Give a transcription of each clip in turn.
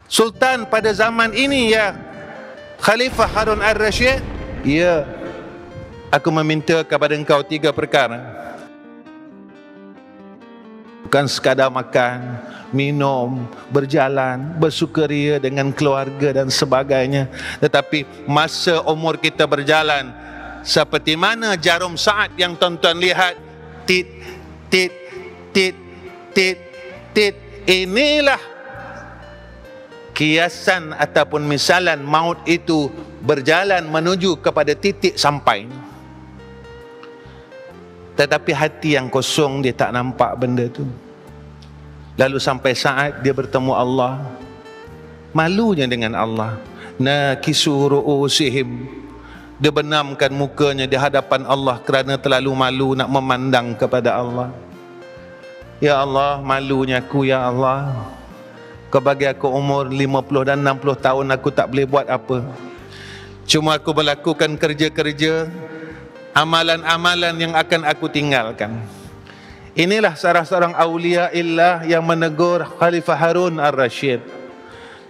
Sultan pada zaman ini ya Khalifah Harun Ar-Rasyid, ya, aku meminta kepada engkau 3 perkara. Bukan sekadar makan, minum, berjalan, bersukaria dengan keluarga dan sebagainya, tetapi masa umur kita berjalan seperti mana jarum saat yang tuan-tuan lihat, tit, tit, tit, tit, tit. Inilah kiasan ataupun misalan maut itu berjalan menuju kepada titik sampai. Tetapi hati yang kosong, dia tak nampak benda tu. Lalu sampai saat dia bertemu Allah, malunya dengan Allah. Nakisu ru'usihim, dia benamkan mukanya di hadapan Allah kerana terlalu malu nak memandang kepada Allah. Ya Allah, malunya aku ya Allah. Kau bagi aku umur 50 dan 60 tahun, aku tak boleh buat apa. Cuma aku melakukan kerja-kerja, amalan-amalan yang akan aku tinggalkan. Inilah salah seorang awliya illah yang menegur Khalifah Harun Ar-Rasyid.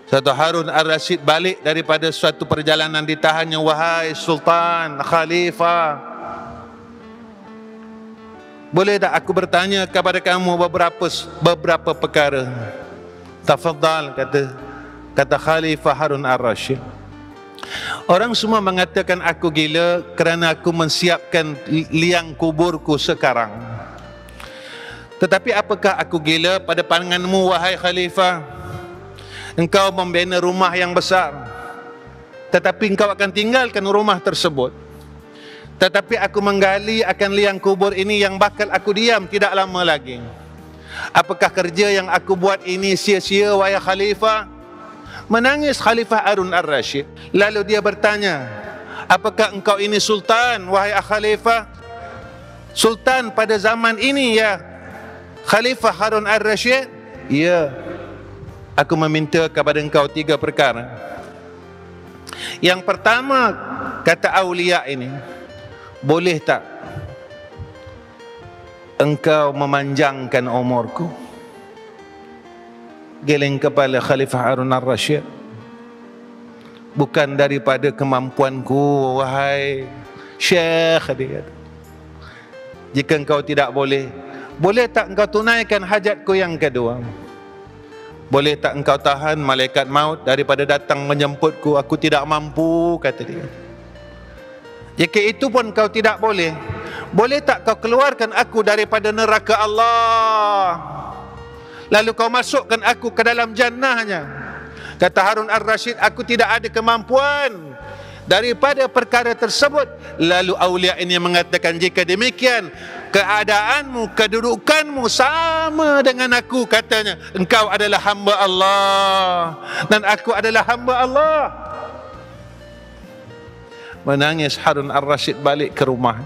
Satu Harun Ar-Rasyid balik daripada suatu perjalanan ditahannya, wahai Sultan, Khalifah, boleh tak aku bertanya kepada kamu beberapa perkara? Tafadhal, kata Khalifah Harun Ar-Rasyid. Orang semua mengatakan aku gila kerana aku mensiapkan liang kuburku sekarang. Tetapi apakah aku gila pada pandanganmu, wahai Khalifah? Engkau membina rumah yang besar, tetapi engkau akan tinggalkan rumah tersebut. Tetapi aku menggali akan liang kubur ini yang bakal aku diam tidak lama lagi. Apakah kerja yang aku buat ini sia-sia, wahai Khalifah? Menangis Khalifah Harun Ar-Rasyid. Lalu dia bertanya, apakah engkau ini Sultan, wahai Khalifah? Sultan pada zaman ini ya Khalifah Harun Ar-Rasyid? Ya, aku meminta kepada engkau 3 perkara. Yang pertama, kata awliya ini, boleh tak engkau memanjangkan umurku? Geleng kepala Khalifah Harun Ar-Rasyid. Bukan daripada kemampuanku, wahai Syekh, dia kata. Jika engkau tidak boleh, boleh tak engkau tunaikan hajatku yang kedua? Boleh tak engkau tahan malaikat maut daripada datang menjemputku? Aku tidak mampu, kata dia. Jika itu pun kau tidak boleh, boleh tak kau keluarkan aku daripada neraka Allah, lalu kau masukkan aku ke dalam jannahnya? Kata Harun Ar-Rasyid, aku tidak ada kemampuan daripada perkara tersebut. Lalu awliya ini mengatakan, jika demikian keadaanmu, kedudukanmu sama dengan aku, katanya. Engkau adalah hamba Allah dan aku adalah hamba Allah. Menangis Harun Ar-Rasyid balik ke rumah.